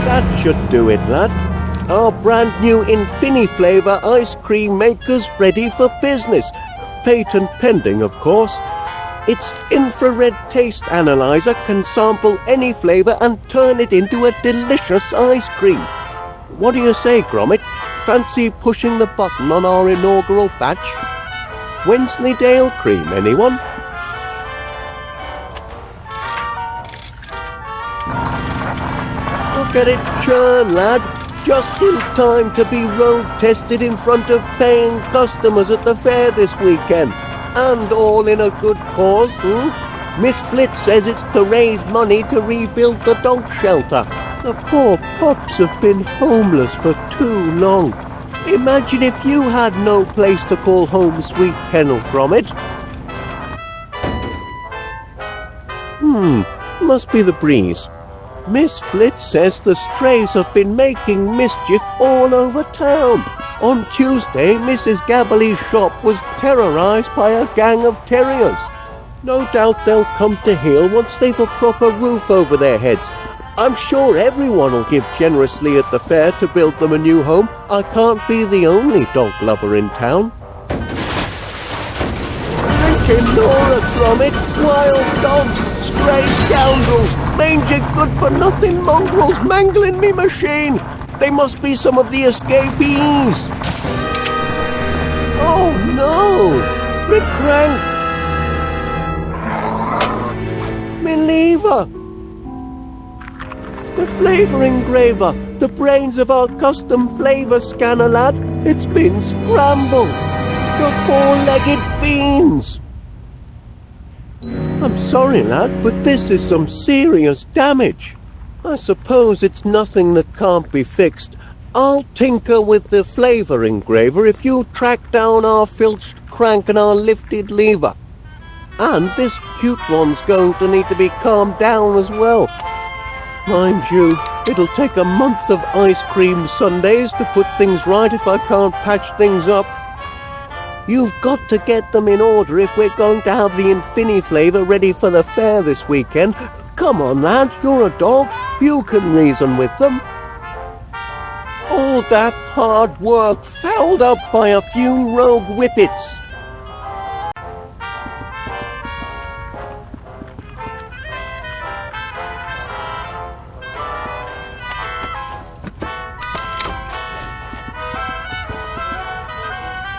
That should do it, lad. Our brand new Infini-flavour ice cream maker's ready for business. Patent pending, of course. Its infrared taste analyzer can sample any flavour and turn it into a delicious ice cream. What do you say, Gromit? Fancy pushing the button on our inaugural batch? Wensleydale cream, anyone? Look at it churn, lad. Just in time to be road tested in front of paying customers at the fair this weekend. And all in a good cause, Miss Flitz says it's to raise money to rebuild the dog shelter. The poor pups have been homeless for too long. Imagine if you had no place to call home, sweet kennel, Gromit. Must be the breeze. Miss Flitz says the strays have been making mischief all over town. On Tuesday, Mrs. Gabberly's shop was terrorised by a gang of terriers. No doubt they'll come to heel once they've a proper roof over their heads. I'm sure everyone will give generously at the fair to build them a new home. I can't be the only dog lover in town. Laura, Gromit, wild dogs, stray scoundrels, mangy good-for-nothing mongrels mangling me machine. They must be some of the escapees. Oh no, me crank, me lever, the flavour engraver, the brains of our custom flavour scanner, lad. It's been scrambled. The four-legged fiends. I'm sorry, lad, but this is some serious damage. I suppose it's nothing that can't be fixed. I'll tinker with the flavour engraver if you track down our filched crank and our lifted lever. And this cute one's going to need to be calmed down as well. Mind you, it'll take a month of ice cream sundaes to put things right if I can't patch things up. You've got to get them in order if we're going to have the Infini flavour ready for the fair this weekend. Come on, lad, you're a dog. You can reason with them. All that hard work fouled up by a few rogue whippets.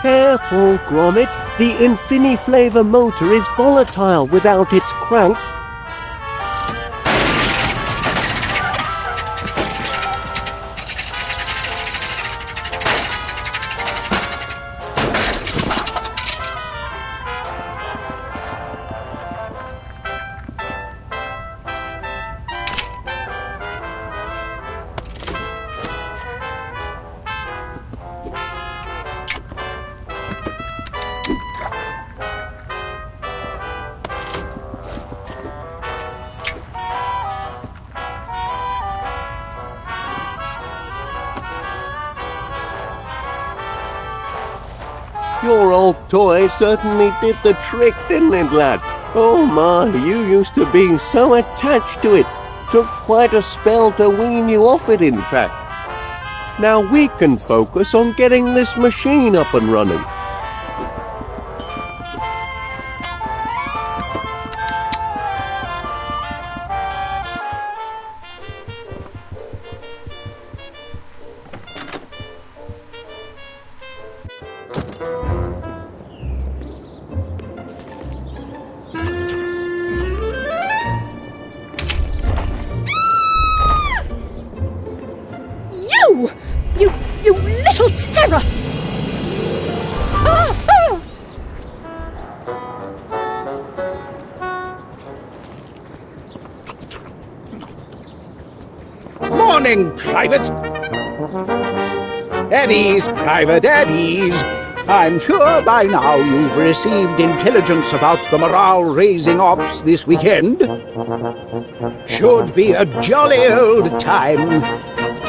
Careful, Gromit. The Infini flavour motor is volatile without its crank. Your old toy certainly did the trick, didn't it, lad? Oh my, you used to be so attached to it. Took quite a spell to wean you off it, in fact. Now we can focus on getting this machine up and running. You little terror! morning, Private. At ease, Private, at ease. I'm sure by now you've received intelligence about the morale-raising ops this weekend. Should be a jolly old time,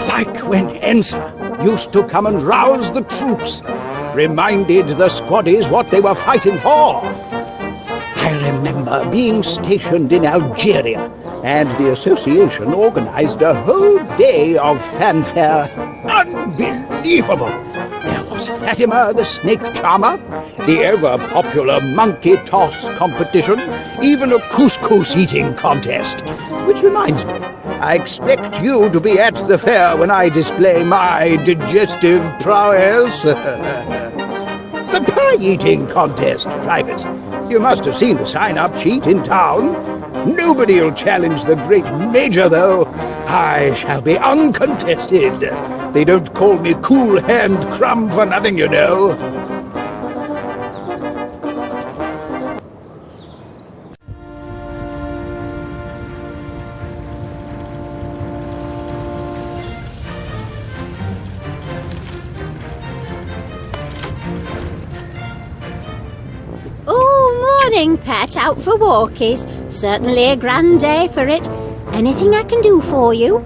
like when Ensign used to come and rouse the troops, reminded the squaddies what they were fighting for. I remember being stationed in Algeria, and the association organized a whole day of fanfare. Unbelievable! There was Fatima the snake charmer, the ever-popular monkey toss competition, even a couscous eating contest. Which reminds me, I expect you to be at the fair when I display my digestive prowess. The pie-eating contest, Private. You must have seen the sign-up sheet in town. Nobody'll challenge the great Major, though. I shall be uncontested. They don't call me Cool Hand Crumb for nothing, you know. Morning, pet, out for walkies. Certainly a grand day for it. Anything I can do for you?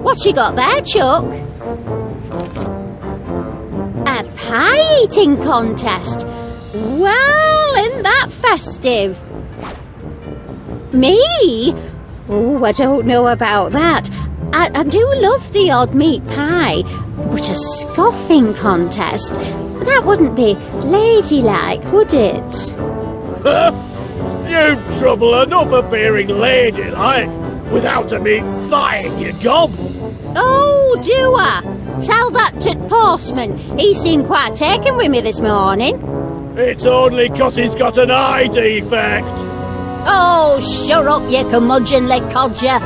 What you got there, Chuck? A pie-eating contest. Well, isn't that festive? Me? Oh, I don't know about that. I do love the odd meat pie, but a scoffing contest... that wouldn't be ladylike, would it? You've trouble enough appearing ladylike without a me buying your gob. Oh, do I? Tell that to postman. He seemed quite taken with me this morning. It's only 'cause he's got an eye defect. Oh, shut up, you curmudgeonly codger.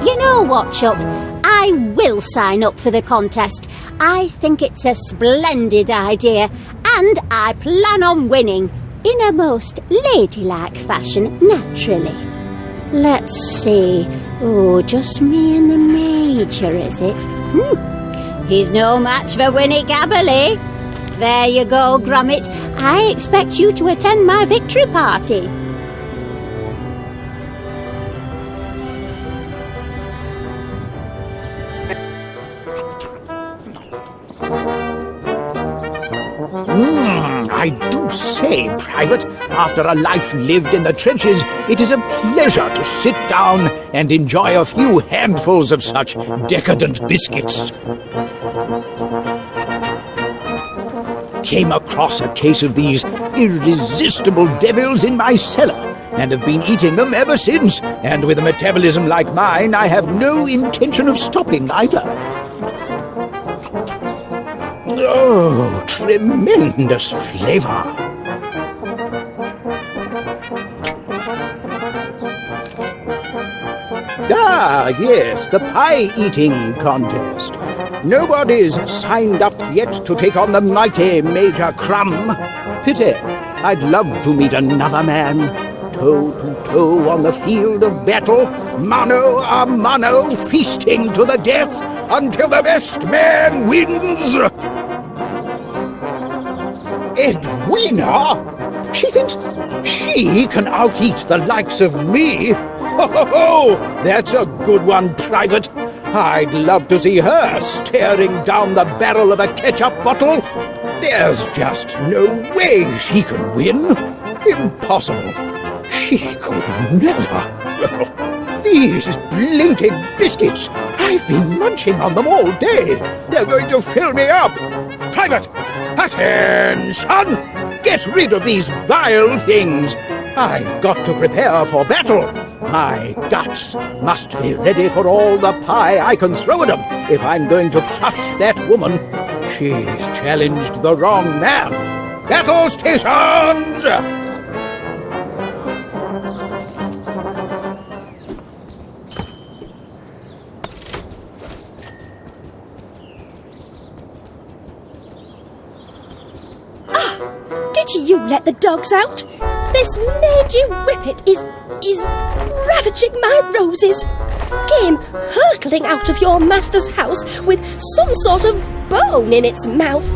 You know what, Chuck? I will sign up for the contest. I think it's a splendid idea, and I plan on winning, in a most ladylike fashion, naturally. Let's see. Oh, just me and the Major, is it? He's no match for Winnie Gabberley. There you go, Gromit. I expect you to attend my victory party. I do say, Private, after a life lived in the trenches, it is a pleasure to sit down and enjoy a few handfuls of such decadent biscuits. Came across a case of these irresistible devils in my cellar, and have been eating them ever since, and with a metabolism like mine, I have no intention of stopping either. Oh, tremendous flavor! Ah, yes, the pie-eating contest. Nobody's signed up yet to take on the mighty Major Crumb. Pity. I'd love to meet another man, toe to toe on the field of battle, mano a mano, feasting to the death until the best man wins. Edwina? She thinks she can out-eat the likes of me? Ho! That's a good one, Private. I'd love to see her staring down the barrel of a ketchup bottle. There's just no way she can win. Impossible. She could never. These blinking biscuits, I've been munching on them all day. They're going to fill me up. Private, attention! Get rid of these vile things. I've got to prepare for battle. My guts must be ready for all the pie I can throw at them if I'm going to crush that woman. She's challenged the wrong man. Battle stations! Did you let the dogs out? This Major Whippet is ravaging my roses. came hurtling out of your master's house with some sort of bone in its mouth.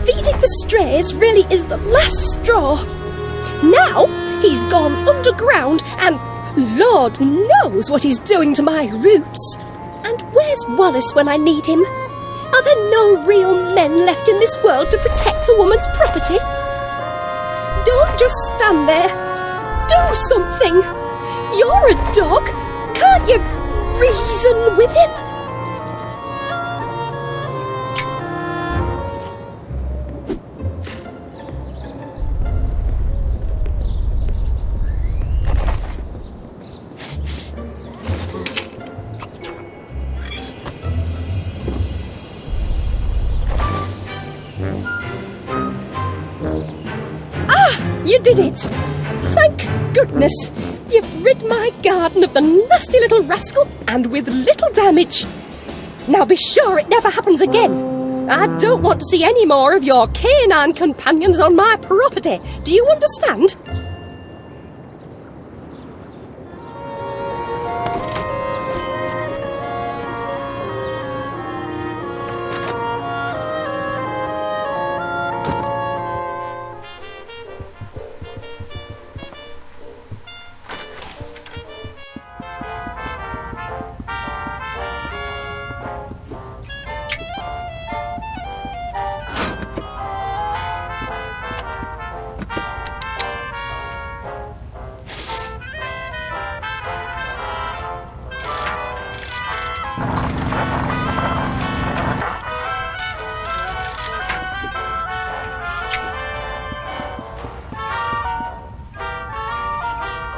Feeding the strays really is the last straw. Now he's gone underground and Lord knows what he's doing to my roots. And where's Wallace when I need him? Are there no real men left in this world to protect a woman's property? Don't just stand there. Do something. You're a dog. Can't you reason with him? You did it! Thank goodness! You've rid my garden of the nasty little rascal, and with little damage. Now be sure it never happens again. I don't want to see any more of your canine companions on my property. Do you understand?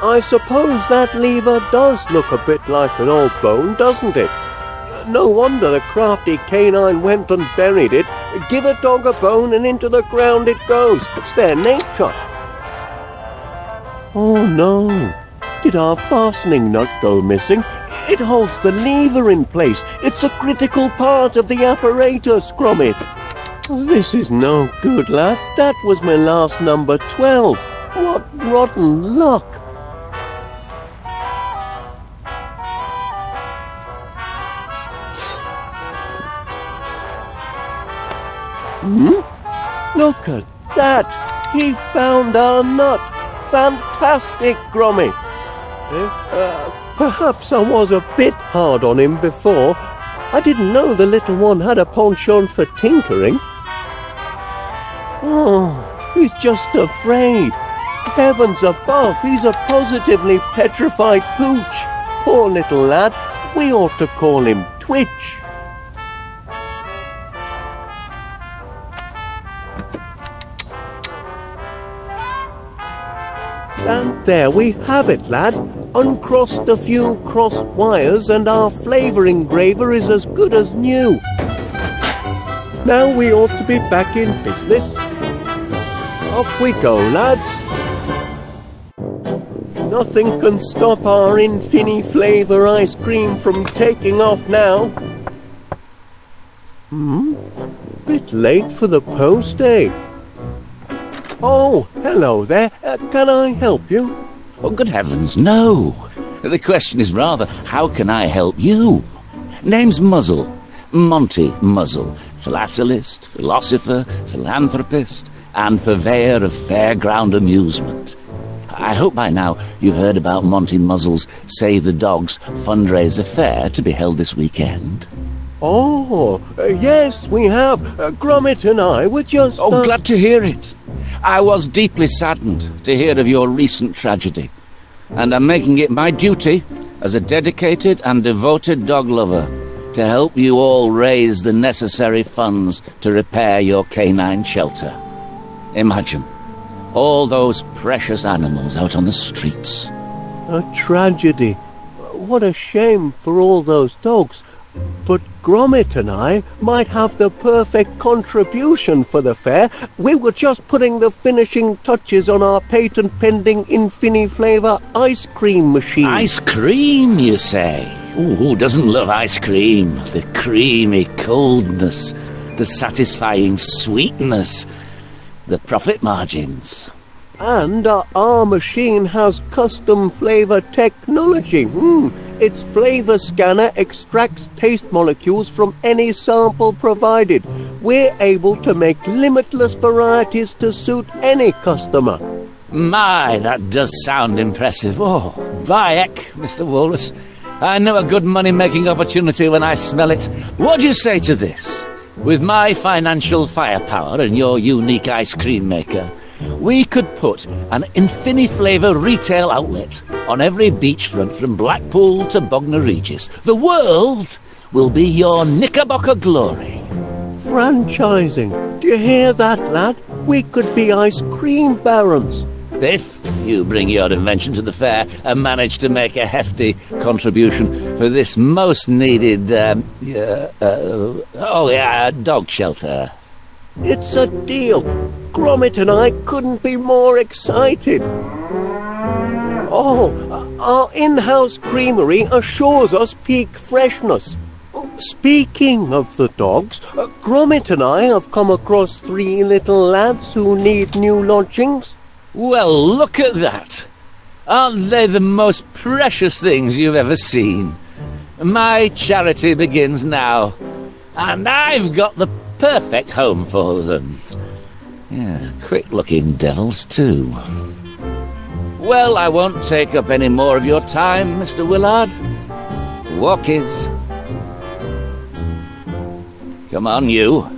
I suppose that lever does look a bit like an old bone, doesn't it? No wonder the crafty canine went and buried it. Give a dog a bone and into the ground it goes. It's their nature. Oh no. Did our fastening nut go missing? It holds the lever in place. It's a critical part of the apparatus, Gromit. This is no good, lad. That was my last number 12. What rotten luck. Look at that! He found our nut! Fantastic, Gromit! Perhaps I was a bit hard on him before. I didn't know the little one had a penchant for tinkering. Oh, he's just afraid. Heavens above, he's a positively petrified pooch. Poor little lad. We ought to call him Twitch. And there we have it, lad. Uncrossed a few crossed wires and our flavour engraver is as good as new. Now we ought to be back in business. Off we go, lads. Nothing can stop our Infini flavour ice cream from taking off now. Bit late for the post, eh? Oh, hello there. Can I help you? Oh, good heavens, no. The question is rather, how can I help you? Name's Muzzle. Monty Muzzle. Philatelist, philosopher, philanthropist, and purveyor of fairground amusement. I hope by now you've heard about Monty Muzzle's Save the Dogs fundraiser fair to be held this weekend. Oh, yes, we have. Gromit and I were just... Oh, glad to hear it. I was deeply saddened to hear of your recent tragedy, and I'm making it my duty, as a dedicated and devoted dog lover, to help you all raise the necessary funds to repair your canine shelter. Imagine, all those precious animals out on the streets. A tragedy. What a shame for all those dogs. But Gromit and I might have the perfect contribution for the fair. We were just putting the finishing touches on our patent-pending Infini flavour ice cream machine. Ice cream, you say? Ooh, who doesn't love ice cream? The creamy coldness, the satisfying sweetness, the profit margins. And our machine has custom flavor technology. Its flavor scanner extracts taste molecules from any sample provided. We're able to make limitless varieties to suit any customer. My, that does sound impressive. Oh, by heck, Mr. Wallace. I know a good money-making opportunity when I smell it. What do you say to this? With my financial firepower and your unique ice cream maker, we could put an Infiniflavor retail outlet on every beachfront from Blackpool to Bognor Regis. The world will be your Knickerbocker glory. Franchising. Do you hear that, lad? We could be ice cream barons. If you bring your invention to the fair and manage to make a hefty contribution for this most needed, dog shelter. It's a deal. Gromit and I couldn't be more excited. Oh, our in-house creamery assures us peak freshness. Speaking of the dogs, Gromit and I have come across 3 little lads who need new lodgings. Well, look at that. Aren't they the most precious things you've ever seen? My charity begins now, and I've got the perfect home for them. Yes, quick-looking devils, too. Well, I won't take up any more of your time, Mr. Willard. Walk is. Come on, you.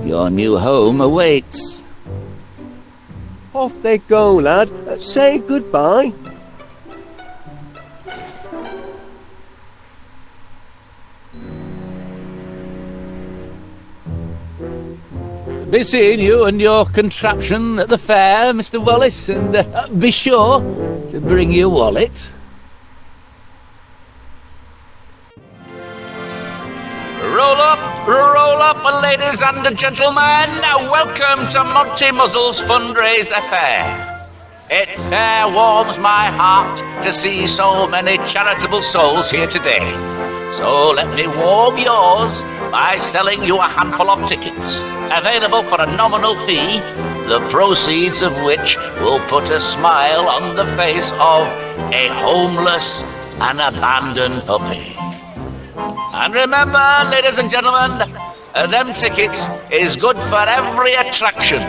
Your new home awaits. Off they go, lad. Say goodbye. Be seeing you and your contraption at the fair, Mr. Wallace, and be sure to bring your wallet. Roll up, ladies and gentlemen. Welcome to Monty Muzzle's fundraise affair. It fair warms my heart to see so many charitable souls here today. So let me warm yours by selling you a handful of tickets, available for a nominal fee, the proceeds of which will put a smile on the face of a homeless and abandoned puppy. And remember, ladies and gentlemen, them tickets is good for every attraction.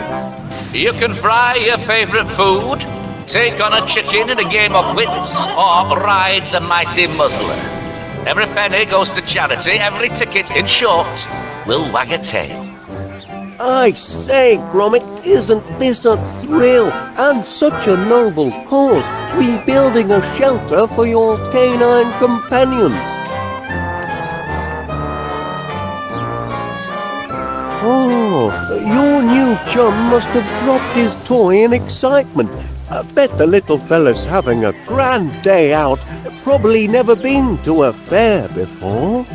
You can fry your favourite food, take on a chicken in a game of wits, or ride the mighty Muzzler. Every penny goes to charity, every ticket, in short, will wag a tail. I say, Gromit, isn't this a thrill? And such a noble cause, rebuilding a shelter for your canine companions. Oh, your new chum must have dropped his toy in excitement. I bet the little fella's having a grand day out. Probably never been to a fair before.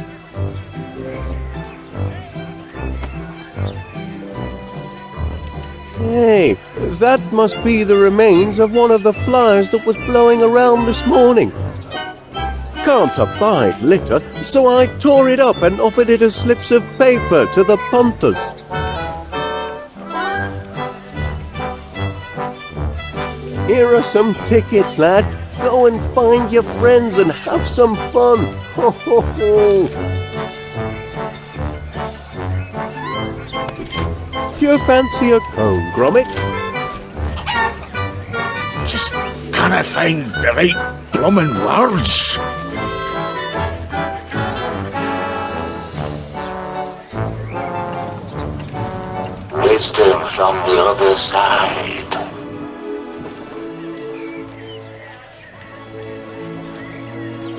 Hey, that must be the remains of one of the flies that was blowing around this morning. Can't abide litter, so I tore it up and offered it as slips of paper to the punters. Here are some tickets, lad. Go and find your friends and have some fun. Ho, ho, ho. Do you fancy a cone, Gromit? Just can't find the right bloomin' words. Wisdom from the other side.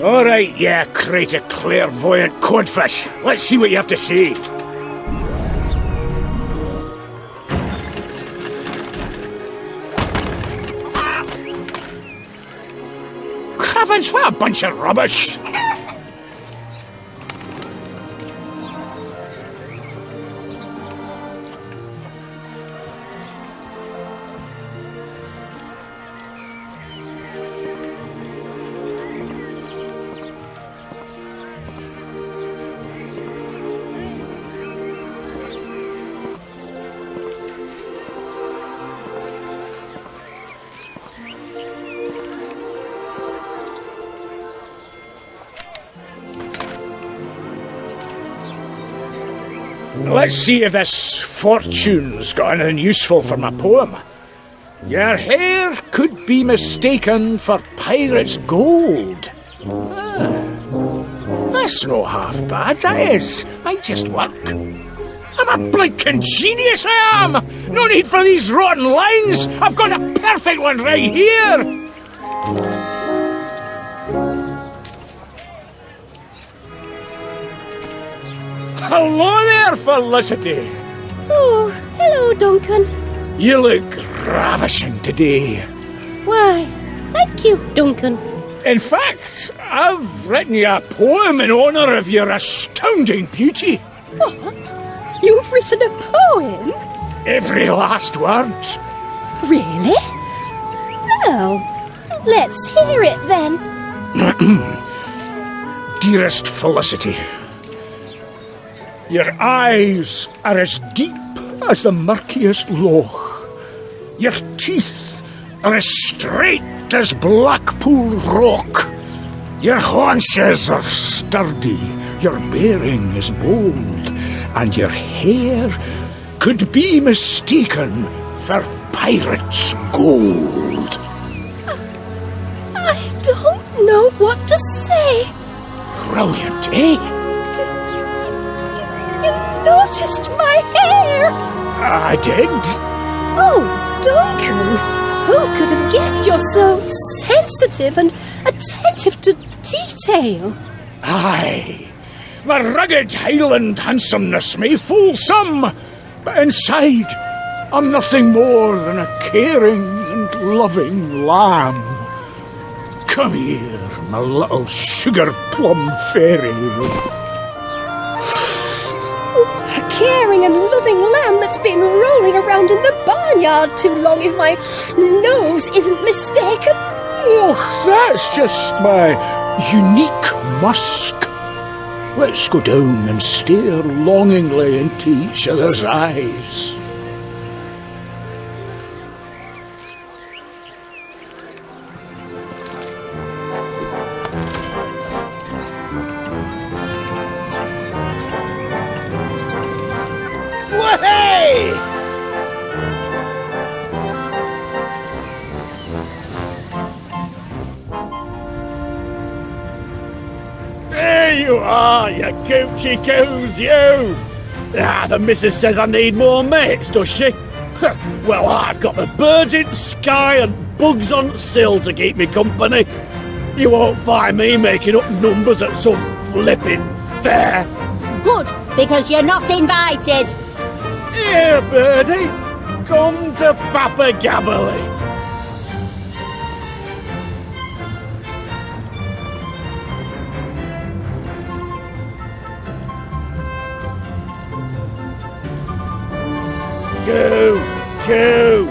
All right, yeah, crate of clairvoyant codfish. Let's see what you have to say. Cravens, what a bunch of rubbish. Let's see if this fortune's got anything useful for my poem. Your hair could be mistaken for pirate's gold. That's not half bad, that is. Might just work. I'm a blinking genius, I am! No need for these rotten lines! I've got a perfect one right here! Hello there, Felicity! Oh, hello, Duncan. You look ravishing today. Why, thank you, Duncan. In fact, I've written you a poem in honour of your astounding beauty. What? You've written a poem? Every last word. Really? Well, let's hear it then. Dearest Felicity, your eyes are as deep as the murkiest loch. Your teeth are as straight as Blackpool rock. Your haunches are sturdy, your bearing is bold, and your hair could be mistaken for pirate's gold. I don't know what to say. Brilliant, eh? You noticed my hair! I did. Oh, Duncan, who could have guessed you're so sensitive and attentive to detail? Aye. My rugged Highland handsomeness may fool some, but inside I'm nothing more than a caring and loving lamb. Come here, my little sugar plum fairy. A caring and loving lamb that's been rolling around in the barnyard too long, if my nose isn't mistaken. Oh, that's just my unique musk. Let's go down and stare longingly into each other's eyes. Hey! There you are, you coochie coos, you! The missus says I need more mates, does she? Well, I've got the birds in sky and bugs on sill to keep me company. You won't find me making up numbers at some flipping fair. Good, because you're not invited. Here, birdie, come to Papa Gabberley. Coo, coo.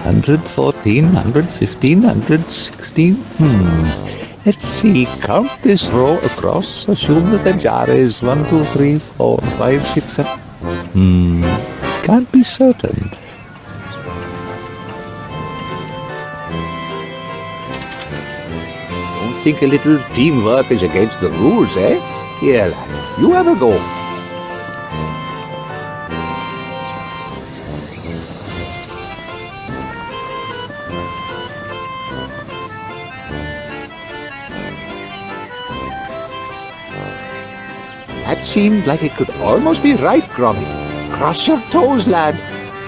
$114, $115, $116. Let's see. Count this row across. Assume that the jar is 1, 2, 3, 4, 5, 6, 7. Can't be certain. Don't think a little teamwork is against the rules, eh? Here, lad, you have a go. That seemed like it could almost be right, Gromit. Cross your toes, lad.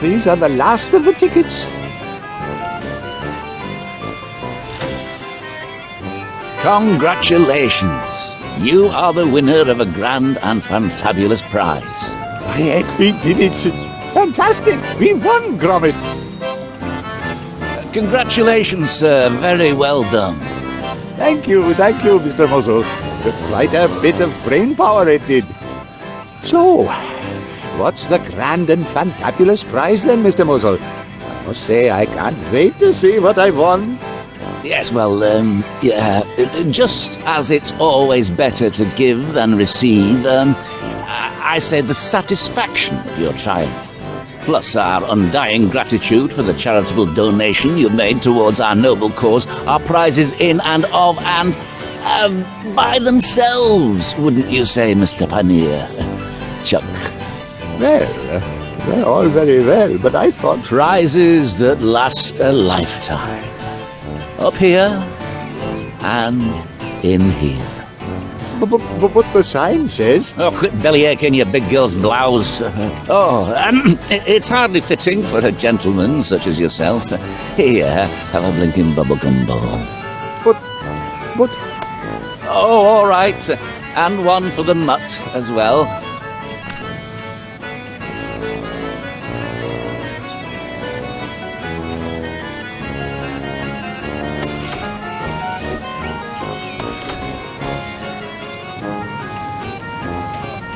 These are the last of the tickets. Congratulations. You are the winner of a grand and fantabulous prize. By heck, we did it. Fantastic. We won, Gromit. Congratulations, sir. Very well done. Thank you, Mr. Muzzle. Quite a bit of brain power it did. So, what's the grand and fantabulous prize then, Mr. Muzzle? I must say, I can't wait to see what I've won. Yes, well, just as it's always better to give than receive, I say the satisfaction of your triumph, plus our undying gratitude for the charitable donation you made towards our noble cause, are prizes in and of and by themselves, wouldn't you say, Mr. Paneer? Chuck. Well, they're all very well, but I thought... Prizes that last a lifetime. Up here and in here. But the sign says... Oh, quit bellyaching your big girl's blouse. It's hardly fitting for a gentleman such as yourself. Here, have a blinking bubblegum ball. But... Oh, all right. And one for the mutt as well.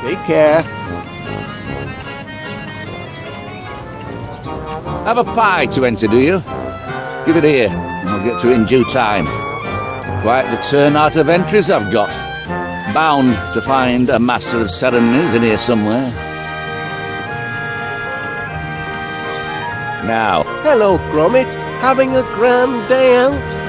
Take care. Have a pie to enter, do you? Give it here, and I'll get to it in due time. Quite the turnout of entries I've got. Bound to find a master of ceremonies in here somewhere. Now, Hello, Gromit. Having a grand day out?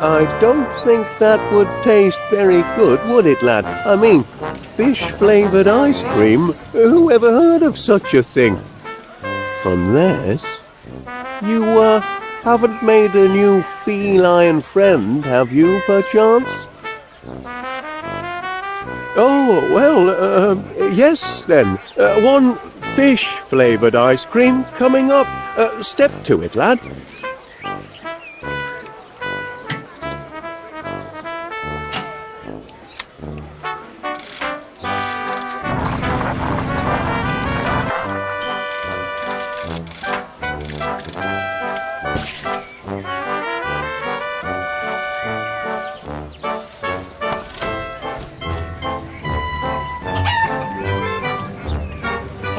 I don't think that would taste very good, would it, lad? I mean, fish-flavoured ice cream? Who ever heard of such a thing? Unless... You, haven't made a new feline friend, have you, perchance? Oh, well, yes, then. One fish-flavoured ice cream coming up. Step to it, lad.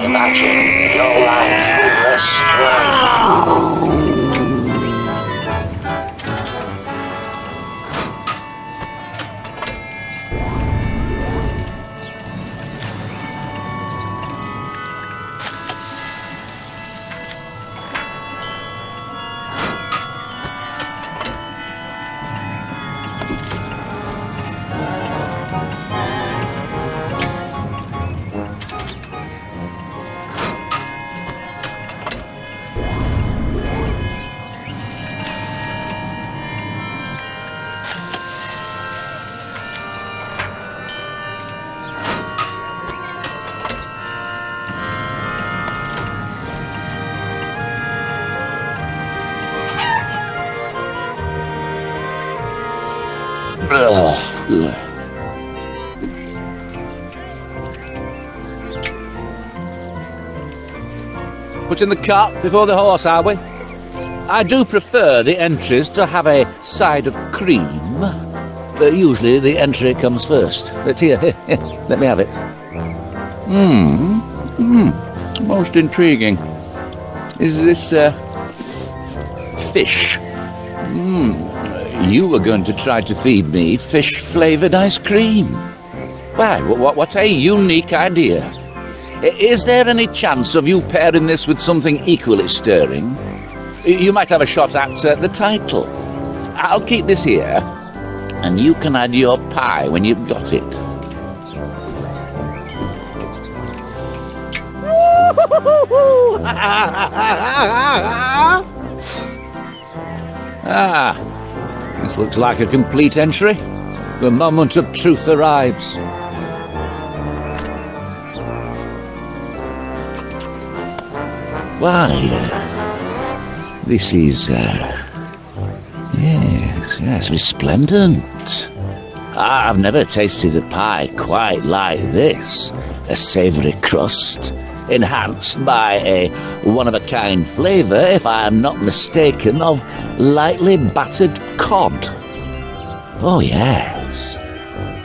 Imagine your life with less strife. Put in the cart before the horse, are we? I do prefer the entries to have a side of cream, but usually the entry comes first. But here, let me have it. Most intriguing. Is this, fish? You were going to try to feed me fish-flavoured ice cream. Why, what a unique idea. Is there any chance of you pairing this with something equally stirring? You might have a shot at the title. I'll keep this here, and you can add your pie when you've got it. This looks like a complete entry. The moment of truth arrives. Why, this is, yes, resplendent. I've never tasted a pie quite like this. A savoury crust, enhanced by a one-of-a-kind flavour, if I am not mistaken, of lightly battered cod. Oh, yes.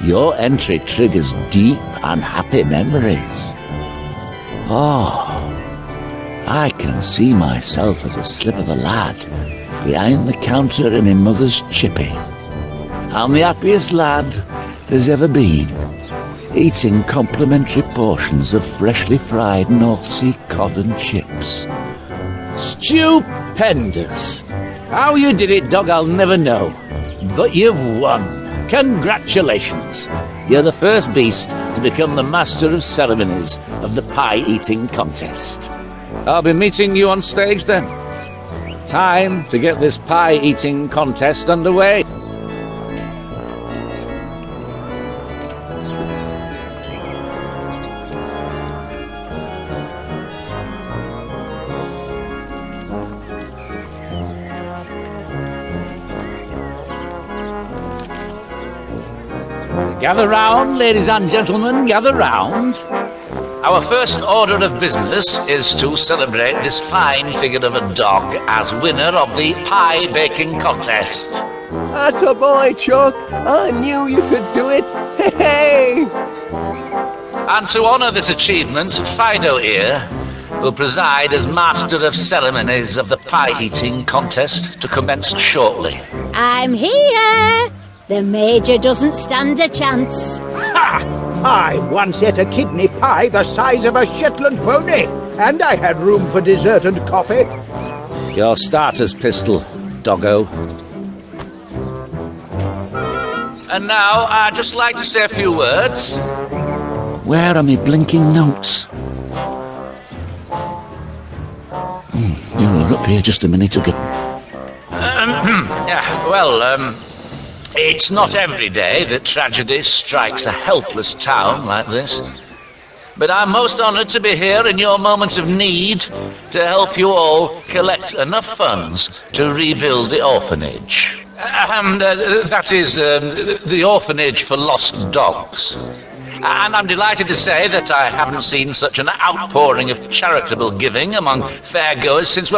Your entry triggers deep and happy memories. Oh, I can see myself as a slip of a lad behind the counter in my mother's chippy. I'm the happiest lad there's ever been, eating complimentary portions of freshly fried North Sea cod and chips. Stupendous! How you did it, dog, I'll never know. But you've won. Congratulations. You're the first beast to become the master of ceremonies of the pie-eating contest. I'll be meeting you on stage then. Time to get this pie-eating contest underway. Gather round, ladies and gentlemen, gather round. Our first order of business is to celebrate this fine figure of a dog as winner of the pie baking contest. That's a boy, Chuck. I knew you could do it. Hey! And to honour this achievement, Fido here will preside as master of ceremonies of the pie-eating contest to commence shortly. I'm here. The Major doesn't stand a chance. Ha! I once ate a kidney pie the size of a Shetland pony, and I had room for dessert and coffee. Your starter's pistol, doggo. And now, I'd just like to say a few words. Where are my blinking notes? You were up here just a minute ago. It's not every day that tragedy strikes a helpless town like this. But I'm most honoured to be here in your moment of need to help you all collect enough funds to rebuild the orphanage. That is, the orphanage for lost dogs. And I'm delighted to say that I haven't seen such an outpouring of charitable giving among fairgoers since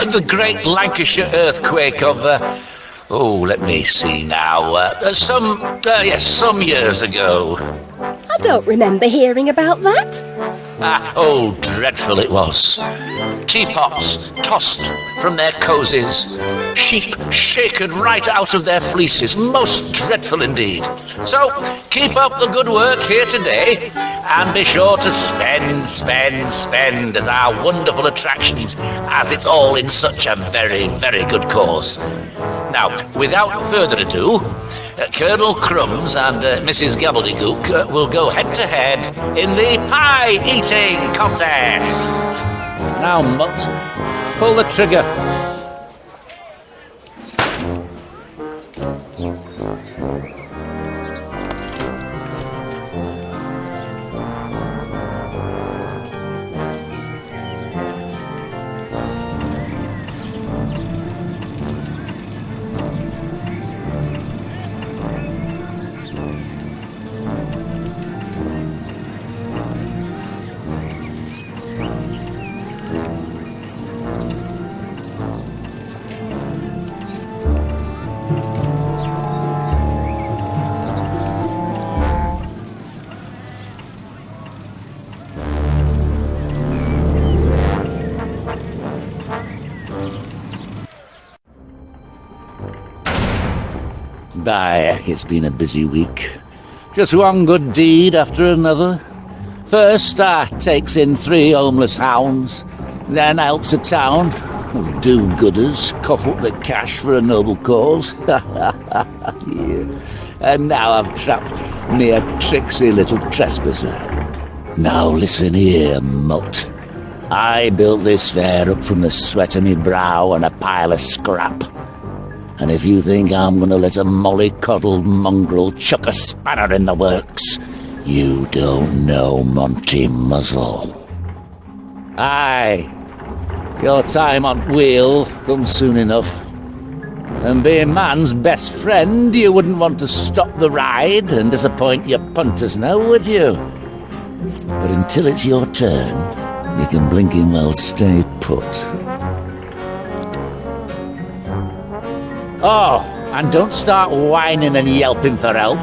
the great Lancashire earthquake of, let me see now, some years ago. I don't remember hearing about that. Dreadful it was. Teapots tossed from their cosies, sheep shaken right out of their fleeces. Most dreadful indeed. So, keep up the good work here today, and be sure to spend at our wonderful attractions, as it's all in such a very, very good cause. Now, without further ado, Colonel Crumbs and Mrs. Gobbledygook will go head-to-head in the pie-eating contest. Now, Mutt, pull the trigger. Aye, it's been a busy week. Just one good deed after another. First, I takes in 3 homeless hounds, then helps a town, do-gooders, cough up the cash for a noble cause. Yeah. And now I've trapped me a tricksy little trespasser. Now listen here, mutt. I built this fair up from the sweat of me brow and a pile of scrap. And if you think I'm going to let a mollycoddled mongrel chuck a spanner in the works, you don't know Monty Muzzle. Aye, your time on wheel comes soon enough. And being man's best friend, you wouldn't want to stop the ride and disappoint your punters now, would you? But until it's your turn, you can blinking well stay put. Oh, and don't start whining and yelping for help.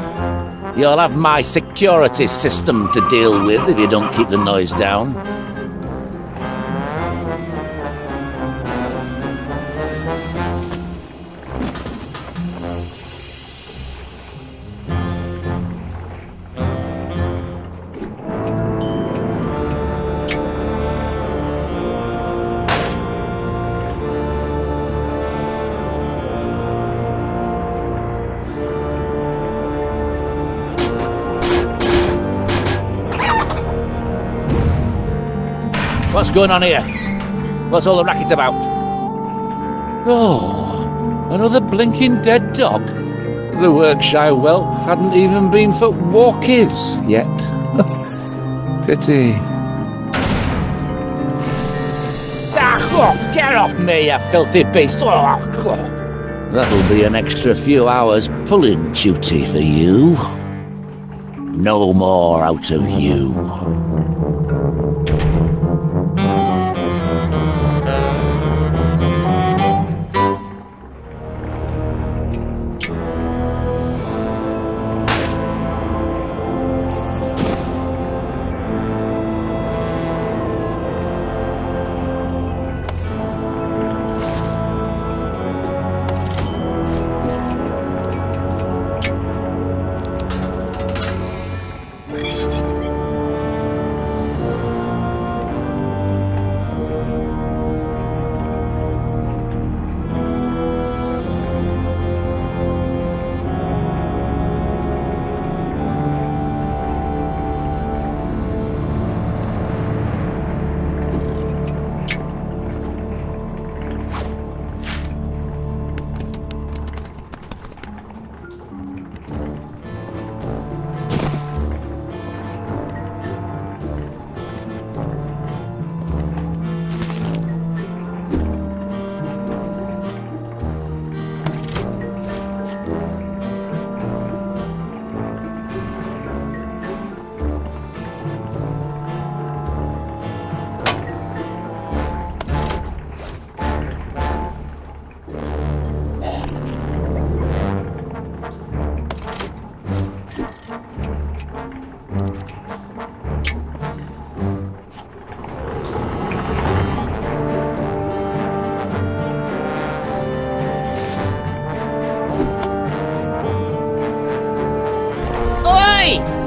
You'll have my security system to deal with if you don't keep the noise down. What's going on here? What's all the racket about? Oh, another blinking dead dog. The Workshire whelp hadn't even been for walkies yet. Pity. Get off me, you filthy beast! That'll be an extra few hours pulling duty for you. No more out of you.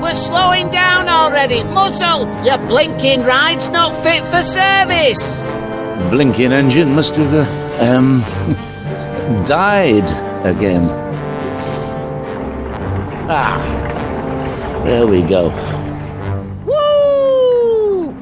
We're slowing down already! Muzzle! Your blinking ride's not fit for service! Blinking engine must have, died again. Ah, there we go. Woo!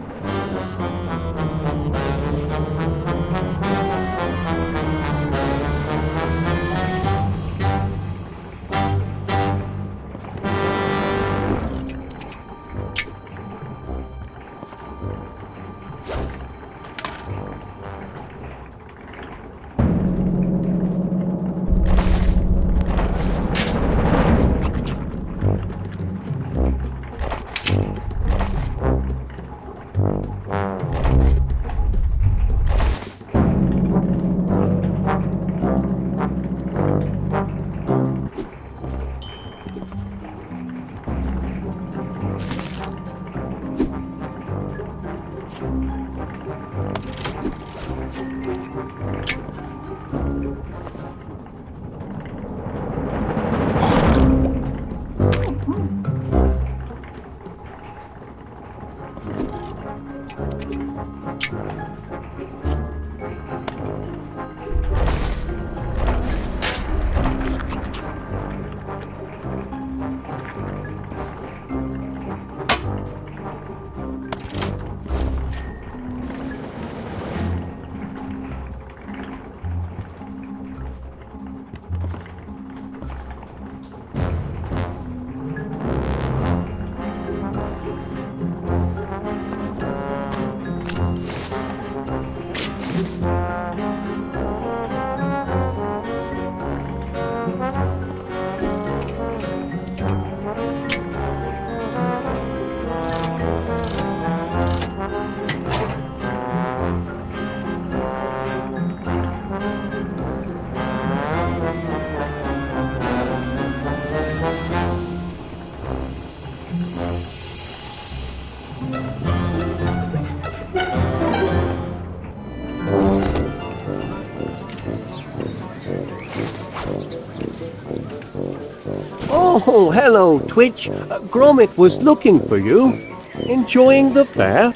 Oh, hello, Twitch. Gromit was looking for you. Enjoying the fair?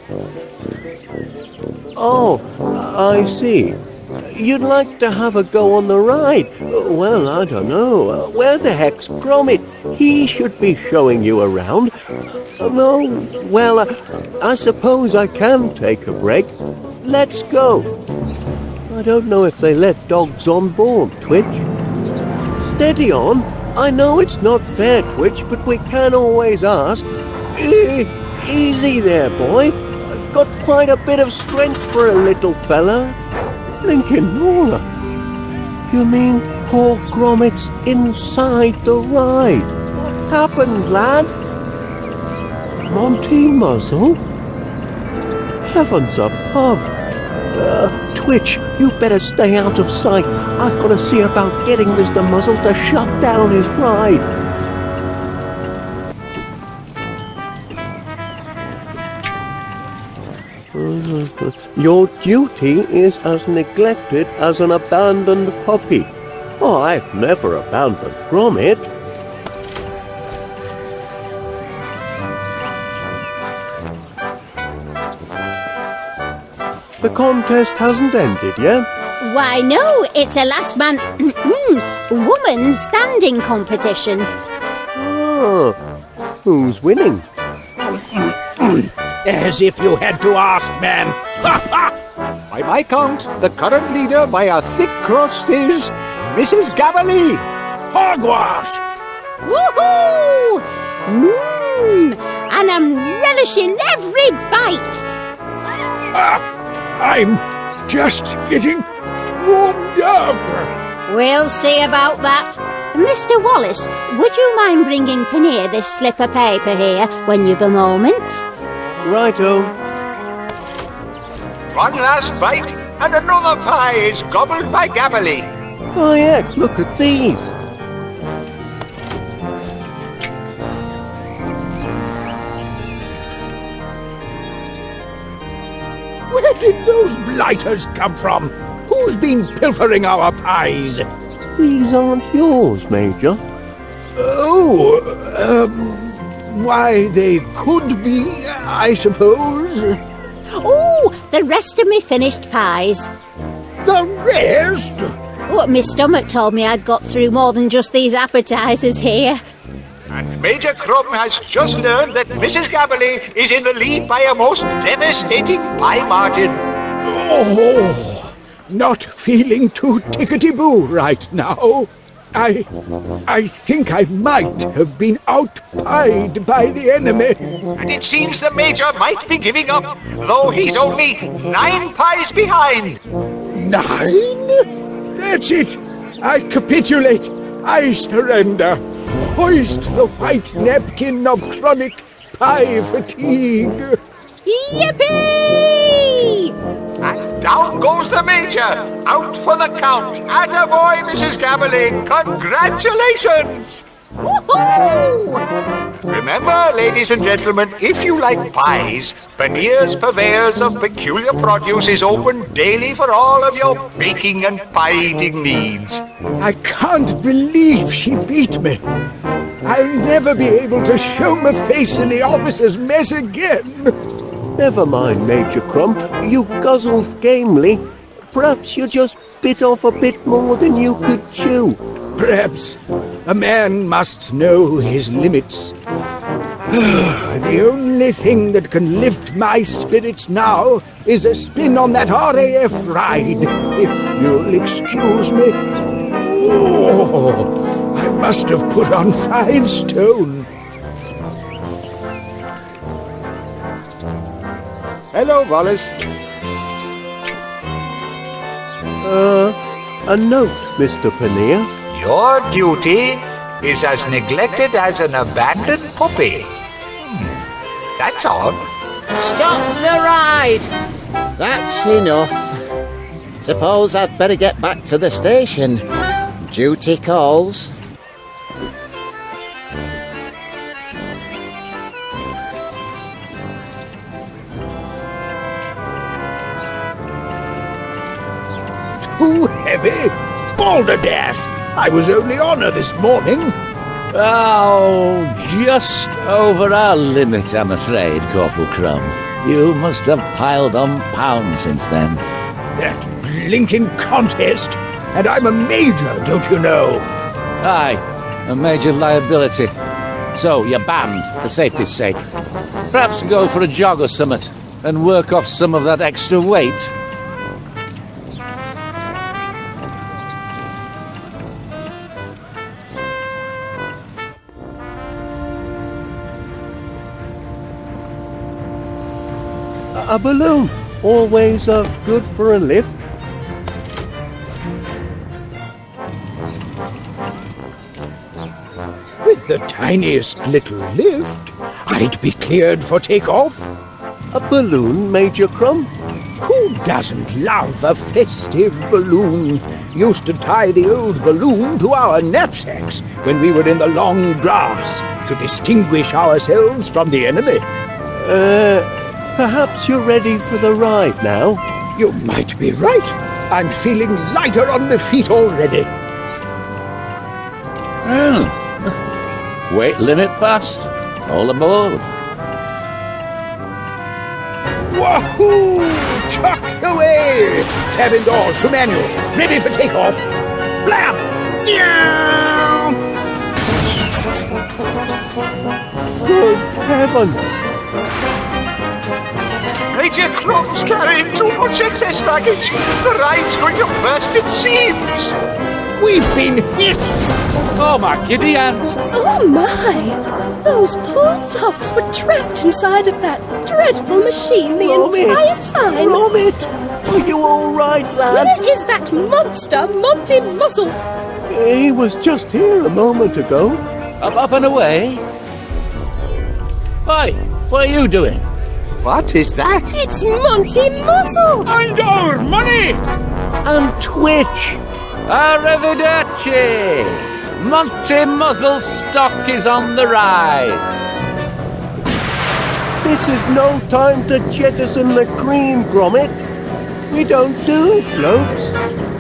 Oh, I see. You'd like to have a go on the ride? Well, I don't know. Where the heck's Gromit? He should be showing you around. No, well, I suppose I can take a break. Let's go. I don't know if they let dogs on board, Twitch. Steady on. I know it's not fair, Twitch, but we can always ask. Easy there, boy. Got quite a bit of strength for a little fella. Blinking Roller. You mean poor Gromit's inside the ride? What happened, lad? Monty Muzzle? Heavens above. Twitch, you better stay out of sight. I've got to see about getting Mr. Muzzle to shut down his ride. Your duty is as neglected as an abandoned puppy. Oh, I've never abandoned Gromit. The contest hasn't ended yet? Why, no, it's a last man... woman standing competition. Ah, who's winning? As if you had to ask, man. By my count, the current leader by a thick crust is Mrs. Gabberly. Hogwash! Woohoo! And I'm relishing every bite. I'm just getting warmed up. We'll see about that. Mr. Wallace, would you mind bringing Paneer this slip of paper here when you've a moment? Righto. One last bite, and another pie is gobbled by Gabberly. Oh, heck, look at these. Where did those blighters come from? Who's been pilfering our pies? These aren't yours, Major. Why, they could be, I suppose. Oh, the rest of me finished pies. The rest? Oh, my stomach told me I'd got through more than just these appetizers here. And Major Crumb has just learned that Mrs. Gabberly is in the lead by a most devastating pie margin. Oh, not feeling too tickety-boo right now. I think I might have been out-pied by the enemy. And it seems the Major might be giving up, though he's only 9 pies behind. 9? That's it. I capitulate. I surrender. Hoist the white napkin of chronic pie fatigue. Yippee! And down goes the Major, out for the count. Attaboy, Mrs. Gabberly. Congratulations! Woohoo! Remember, ladies and gentlemen, if you like pies, Paneer's Purveyors of Peculiar Produce is open daily for all of your baking and pie-eating needs. I can't believe she beat me. I'll never be able to show my face in the officer's mess again. Never mind, Major Crumb. You guzzled gamely. Perhaps you just bit off a bit more than you could chew. Perhaps a man must know his limits. The only thing that can lift my spirits now is a spin on that RAF ride, if you'll excuse me. Oh, I must have put on 5 stone. Hello, Wallace. A note, Mr. Paneer. Your duty is as neglected as an abandoned puppy. That's odd. Stop the ride! That's enough. Suppose I'd better get back to the station. Duty calls. too heavy? Balderdash! I was only on her this morning. Oh, just over our limit, I'm afraid, Corporal Crumb. You must have piled on pounds since then. That blinking contest! And I'm a major, don't you know? Aye, a major liability. So, you're banned, for safety's sake. Perhaps go for a jog or summit, and work off some of that extra weight. A balloon, always good for a lift. With the tiniest little lift, I'd be cleared for takeoff. A balloon, Major Crumb? Who doesn't love a festive balloon? Used to tie the old balloon to our knapsacks when we were in the long grass to distinguish ourselves from the enemy. Perhaps you're ready for the ride now? You might be right. I'm feeling lighter on my feet already. Oh. Weight limit passed. All aboard. Wahoo! Tucked away! Cabin doors to manual. Ready for takeoff. Blam! Yeah! Good heaven! Major Crumb's carrying too much excess baggage. The ride's going to burst its seams. We've been hit! Oh, my giddy aunt! Oh my! Those poor dogs were trapped inside of that dreadful machine the entire time. Gromit! Are you all right, lad? Where is that monster, Monty Muzzle? He was just here a moment ago. Up and away? Oi, what are you doing? What is that? It's Monty Muzzle! And our money! And Twitch! Arrivederci! Monty Muzzle's stock is on the rise. This is no time to jettison the cream, Gromit. We don't do floats.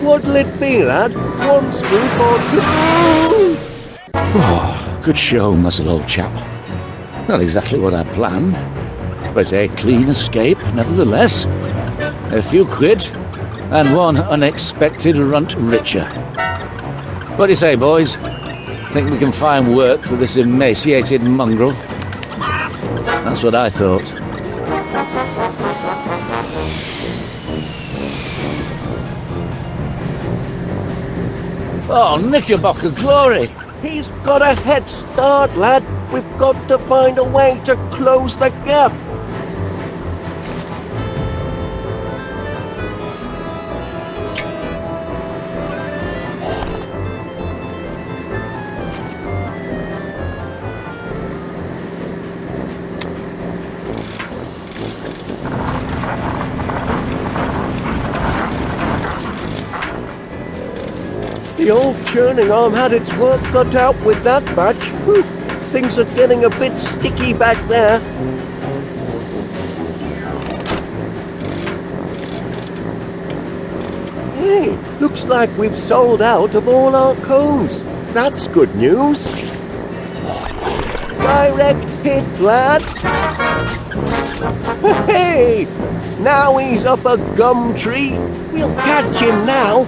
What'll it be, lad? 1 scoop or 2? Oh, good show, Muzzle, old chap. Not exactly what I planned, but a clean escape, nevertheless. A few quid, and one unexpected runt richer. What do you say, boys? Think we can find work for this emaciated mongrel? That's what I thought. Oh, Knickerbocker glory! He's got a head start, lad. We've got to find a way to close the gap. The old churning arm had its work cut out with that batch. Things are getting a bit sticky back there. Hey, looks like we've sold out of all our cones. That's good news. Direct hit, lad. Hey, now he's up a gum tree. We'll catch him now.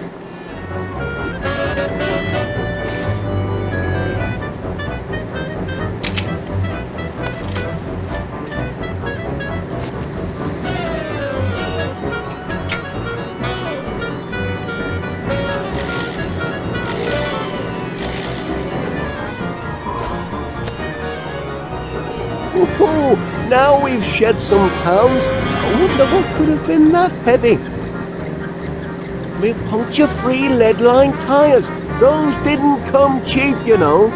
Ooh, now we've shed some pounds. I wonder what could have been that heavy. With puncture-free lead-lined tyres. Those didn't come cheap, you know.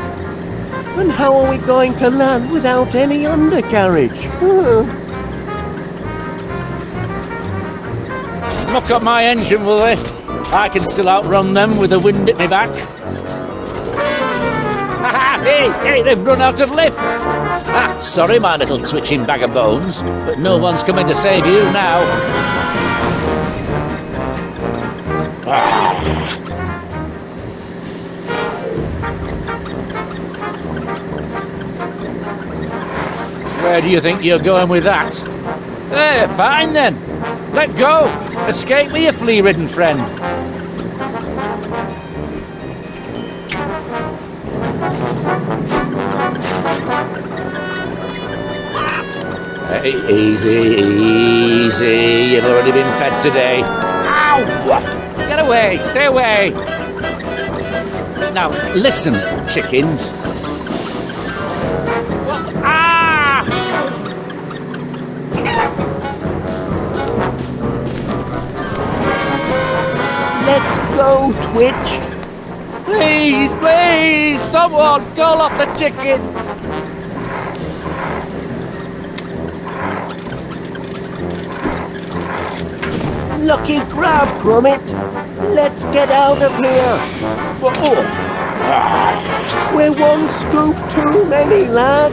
And how are we going to land without any undercarriage? Muck up my engine, will they? I can still outrun them with the wind at my back. Hey, they've run out of lift. Sorry, my little twitching bag of bones, but no one's coming to save you now. Where do you think you're going with that? Fine then. Let go. Escape with your flea-ridden friend. Easy, easy. You've already been fed today. Ow! Get away. Stay away. Now, listen, chickens. Let's go, Twitch. Please, please, someone call off the chickens. Lucky grab, Gromit. Let's get out of here. We're one scoop too many, lad.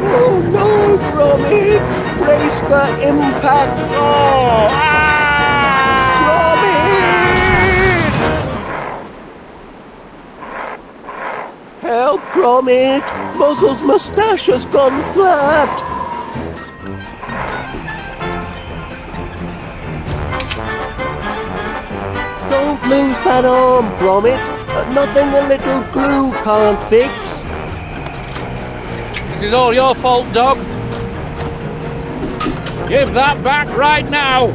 Oh no, Gromit. Brace for impact. Gromit! Help, Gromit. Muzzle's moustache has gone flat. Don't lose that arm, Gromit. Nothing a little glue can't fix. This is all your fault, dog. Give that back right now!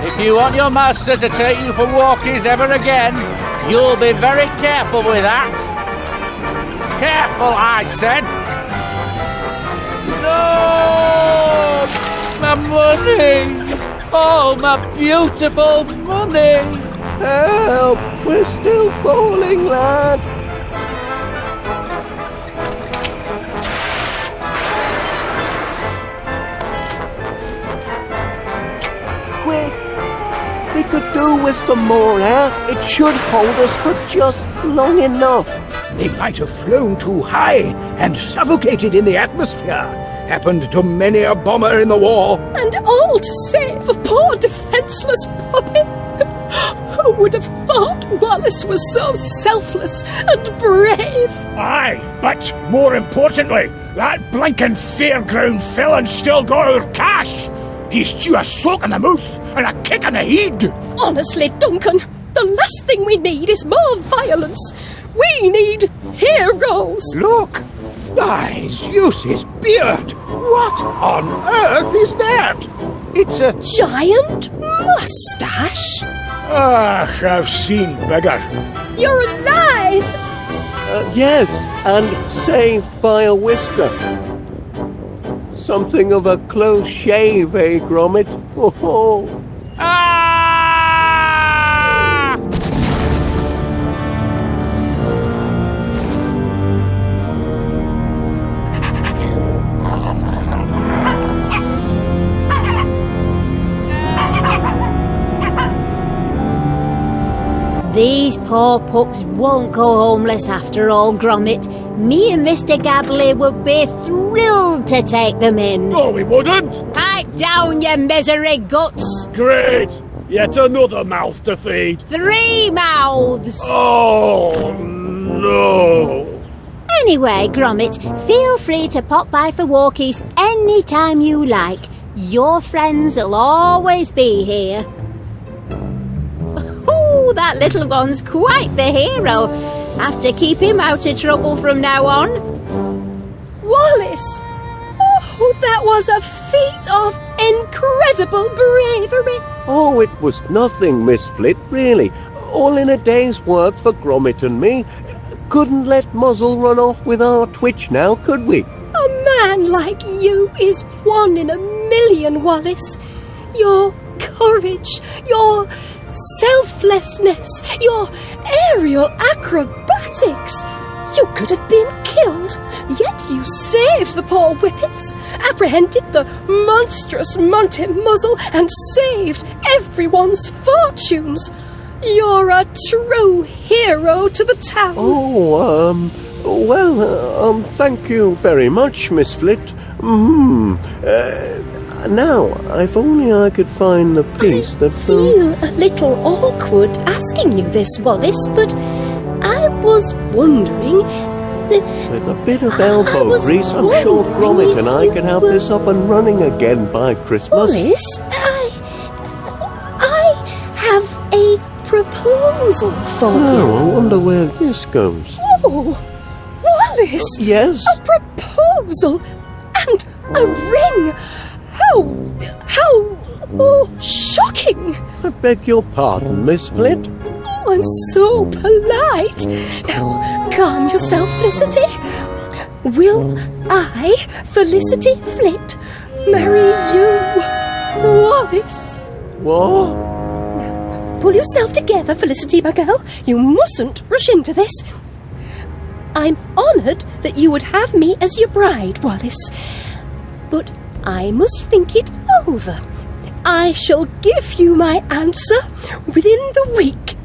If you want your master to take you for walkies ever again, you'll be very careful with that. Careful, I said! No! My money! Oh, my beautiful money! Help! We're still falling, lad. Quick! We could do with some more air. It should hold us for just long enough. They might have flown too high and suffocated in the atmosphere. Happened to many a bomber in the war. And all to save a poor defenseless puppy. Who would have thought Wallace was so selfless and brave? Aye, but more importantly, that blinking fairground villain's still got our cash. He's due a soak in the mouth and a kick in the head. Honestly, Duncan, the last thing we need is more violence. We need heroes. Look! His useless beard! What on earth is that? It's a Giant moustache? Ah, I've seen bigger. You're alive! Yes, and saved by a whisker. Something of a close shave, eh, Gromit? Oh, ho. Ah! These poor pups won't go homeless after all, Gromit. Me and Mr. Gabley would be thrilled to take them in. No, we wouldn't. Pipe down, you misery guts. Great. Yet another mouth to feed. 3 mouths. Oh, no. Anyway, Gromit, feel free to pop by for walkies any time you like. Your friends will always be here. Oh, that little one's quite the hero. Have to keep him out of trouble from now on. Wallace! Oh, that was a feat of incredible bravery. Oh, it was nothing, Miss Flit, really. All in a day's work for Gromit and me. Couldn't let Muzzle run off with our Twitch now, could we? A man like you is 1 in a million, Wallace. Your courage, your selflessness, your aerial acrobatics. You could have been killed, yet you saved the poor whippets, apprehended the monstrous Monty Muzzle, and saved everyone's fortunes. You're a true hero to the town. Oh, Well, thank you very much, Miss Flit. Now, if only I could find the piece I that... feel a little awkward asking you this, Wallace, but I was wondering... With a bit of I elbow was grease, I'm sure wondering Gromit and if I you can have were- this up and running again by Christmas. Wallace, I have a proposal for Oh, you. I wonder where this goes. Oh, Wallace! Yes? A proposal and a ring! How shocking! I beg your pardon, Miss Flit. Oh, I'm so polite. Now, calm yourself, Felicity. Will I, Felicity Flit, marry you, Wallace? What? Pull yourself together, Felicity, my girl. You mustn't rush into this. I'm honoured that you would have me as your bride, Wallace. But I must think it over. I shall give you my answer within the week.